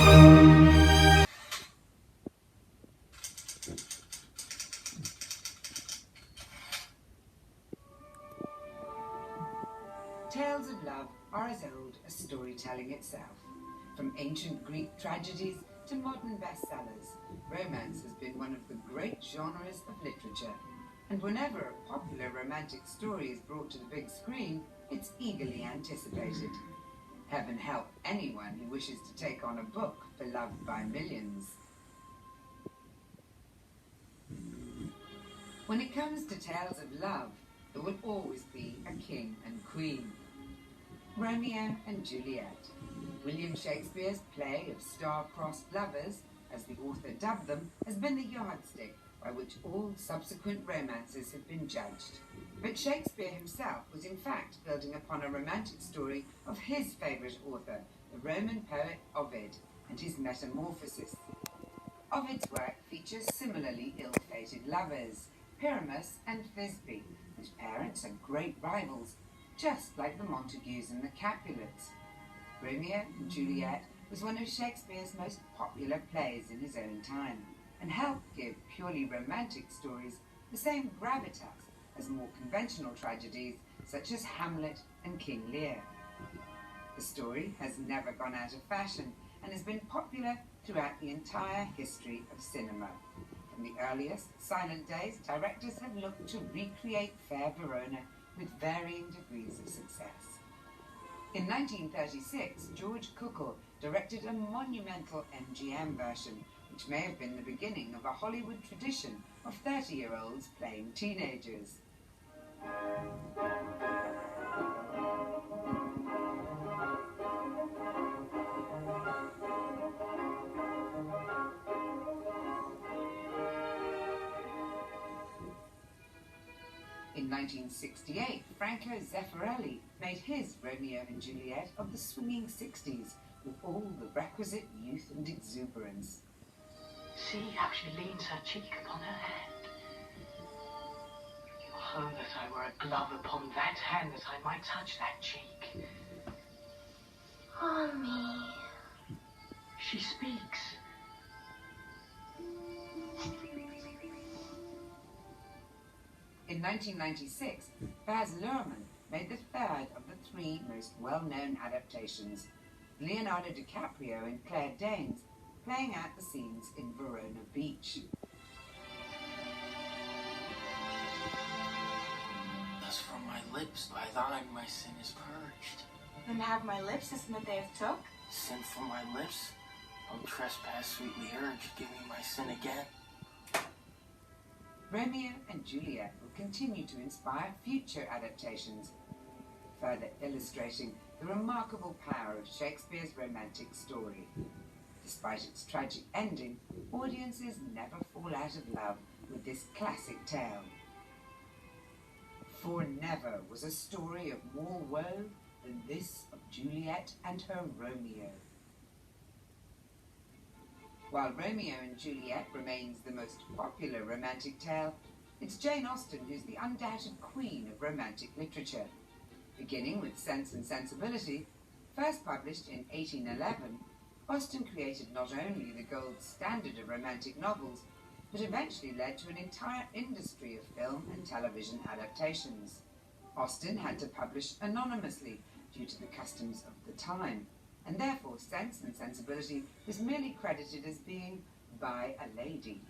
Tales of love are as old as storytelling itself. From ancient Greek tragedies to modern bestsellers, romance has been one of the great genres of literature. And whenever a popular romantic story is brought to the big screen, it's eagerly anticipated. Heaven help anyone who wishes to take on a book beloved by millions. When it comes to tales of love, there will always be a king and queen. Romeo and Juliet. William Shakespeare's play of star-crossed lovers, as the author dubbed them, has been the yardstick by which all subsequent romances have been judged. But Shakespeare himself was in fact building upon a romantic story of his favourite author, the Roman poet Ovid, and his Metamorphoses. Ovid's work features similarly ill-fated lovers, Pyramus and Thisbe, whose parents are great rivals, just like the Montagues and the Capulets. Romeo and Juliet was one of Shakespeare's most popular plays in his own time, and helped give purely romantic stories the same gravitas as more conventional tragedies such as Hamlet and King Lear. The story has never gone out of fashion and has been popular throughout the entire history of cinema. From the earliest silent days, directors have looked to recreate fair Verona with varying degrees of success. In 1936, George Cukor directed a monumental MGM version, which may have been the beginning of a Hollywood tradition of 30-year-olds playing teenagers. In 1968, Franco Zeffirelli made his Romeo and Juliet of the swinging 60s, with all the requisite youth and exuberance. See how she leans her cheek upon her hand. Oh, that I were a glove upon that hand, that I might touch that cheek. Oh, me. She speaks. In 1996, Baz Luhrmann made the third of the three most well-known adaptations, Leonardo DiCaprio and Claire Danes playing out the scenes in Verona Beach. Thus from my lips by thine my sin is purged. Then have my lips as Medea took? Sin from my lips? O trespass sweetly urged, give me my sin again. Romeo and Juliet will continue to inspire future adaptations, further illustrating the remarkable power of Shakespeare's romantic story. Despite its tragic ending, audiences never fall out of love with this classic tale. For never was a story of more woe than this of Juliet and her Romeo. While Romeo and Juliet remains the most popular romantic tale, it's Jane Austen who's the undoubted queen of romantic literature. Beginning with Sense and Sensibility, first published in 1811, Austen created not only the gold standard of romantic novels, but eventually led to an entire industry of film and television adaptations. Austen had to publish anonymously due to the customs of the time, and therefore Sense and Sensibility was merely credited as being by a lady.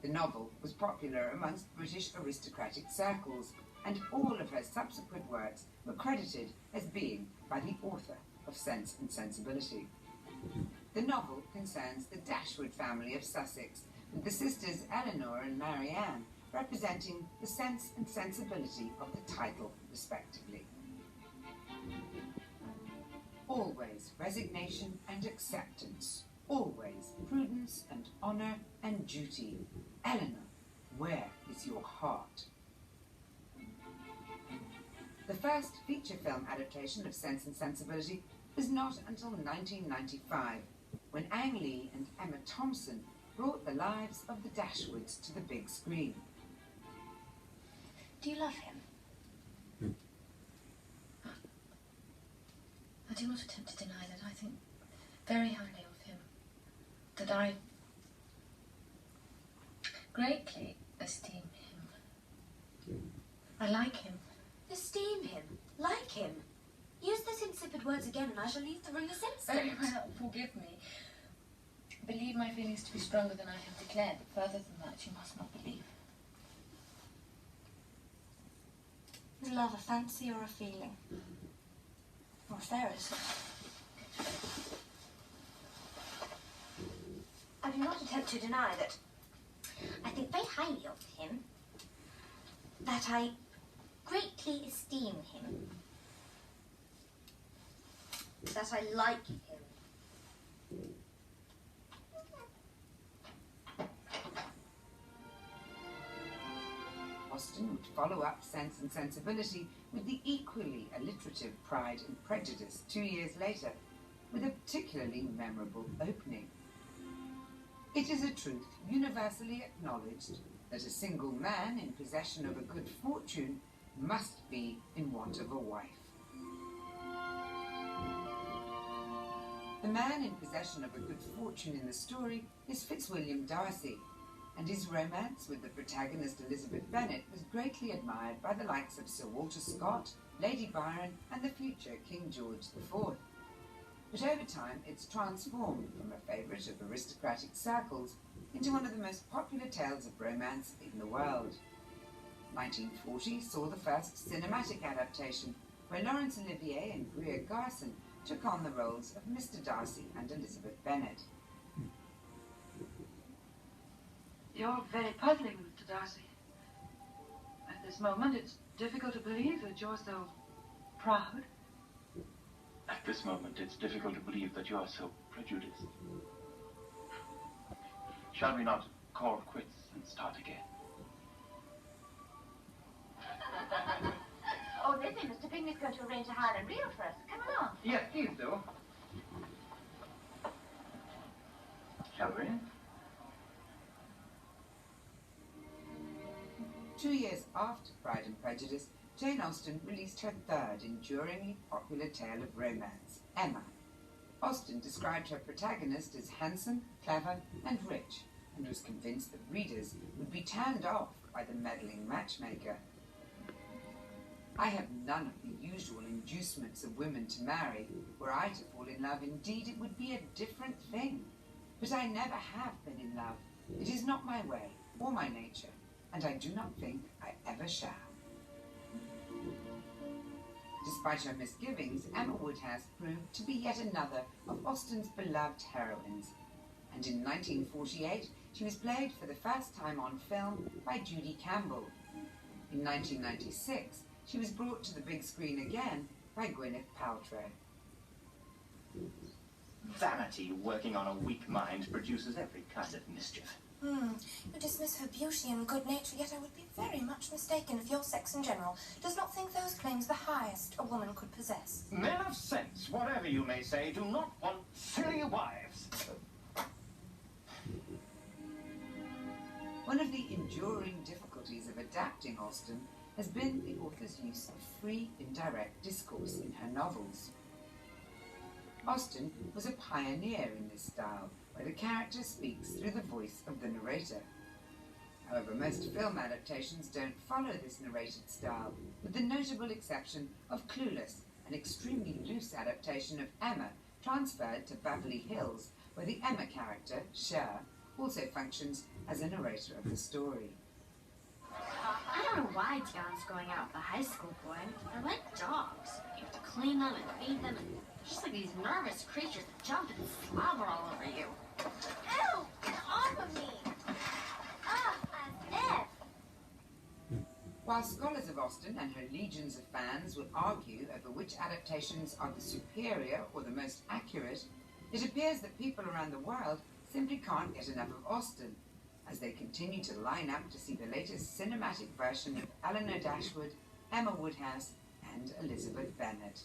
The novel was popular amongst British aristocratic circles, and all of her subsequent works were credited as being by the author of Sense and Sensibility. The novel concerns the Dashwood family of Sussex, with the sisters Eleanor and Marianne representing the sense and sensibility of the title, respectively. Always resignation and acceptance, always prudence and honour and duty. Eleanor, where is your heart? The first feature film adaptation of Sense and Sensibility was not until 1995, when Ang Lee and Emma Thompson brought the lives of the Dashwoods to the big screen. Do you love him? I do not attempt to deny that I think very highly of him, that I greatly esteem him. I like him. Esteem him? Like him? Use those insipid words again and I shall leave the room this instant. Very well, forgive me. Believe my feelings to be stronger than I have declared, but further than that you must not believe. Is love a fancy or a feeling? Or if there is. I do not attempt to deny that I think very highly of him, that I greatly esteem him, that I like him. Austen would follow up Sense and Sensibility with the equally alliterative Pride and Prejudice 2 years later, with a particularly memorable opening. It is a truth universally acknowledged that a single man in possession of a good fortune must be in want of a wife. The man in possession of a good fortune in the story is Fitzwilliam Darcy, and his romance with the protagonist Elizabeth Bennet was greatly admired by the likes of Sir Walter Scott, Lady Byron, and the future King George IV. But over time, it's transformed from a favourite of aristocratic circles into one of the most popular tales of romance in the world. 1940 saw the first cinematic adaptation, where Laurence Olivier and Greer Garson took on the roles of Mr. Darcy and Elizabeth Bennet. You're very puzzling, Mr. Darcy. At this moment, it's difficult to believe that you're so proud. At this moment, it's difficult to believe that you are so prejudiced. Shall we not call quits and start again? Oh, listen, Mr. Bingley's going to arrange a Highland reel for us. Come along. Yes, please do. Shall we? 2 years after Pride and Prejudice, Jane Austen released her third enduringly popular tale of romance, Emma. Austen described her protagonist as handsome, clever, and rich, and was convinced that readers would be turned off by the meddling matchmaker. I have none of the usual inducements of women to marry. Were I to fall in love, indeed, it would be a different thing. But I never have been in love. It is not my way or my nature, and I do not think I ever shall. Despite her misgivings, Emma Woodhouse proved to be yet another of Austen's beloved heroines, and in 1948 she was played for the first time on film by Judy Campbell. In 1996 she was brought to the big screen again by Gwyneth Paltrow. Vanity working on a weak mind produces every kind of mischief. You dismiss her beauty and good nature, yet I would be very much mistaken if your sex in general does not think those claims the highest a woman could possess. Men of sense, whatever you may say, do not want silly wives. One of the enduring difficulties of adapting Austen has been the author's use of free, indirect discourse in her novels. Austen was a pioneer in this style, where the character speaks through the voice of the narrator. However, most film adaptations don't follow this narrated style, with the notable exception of Clueless, an extremely loose adaptation of Emma transferred to Beverly Hills, where the Emma character, Cher, also functions as a narrator of the story. I don't know why Dion's going out with a high school boy. They're like dogs. You have to clean them and feed them, and just like these nervous creatures that jump and slobber all over you. Ew! Get off of me! I'm While scholars of Austen and her legions of fans will argue over which adaptations are the superior or the most accurate, it appears that people around the world simply can't get enough of Austen, as they continue to line up to see the latest cinematic version of Eleanor Dashwood, Emma Woodhouse, and Elizabeth Bennet.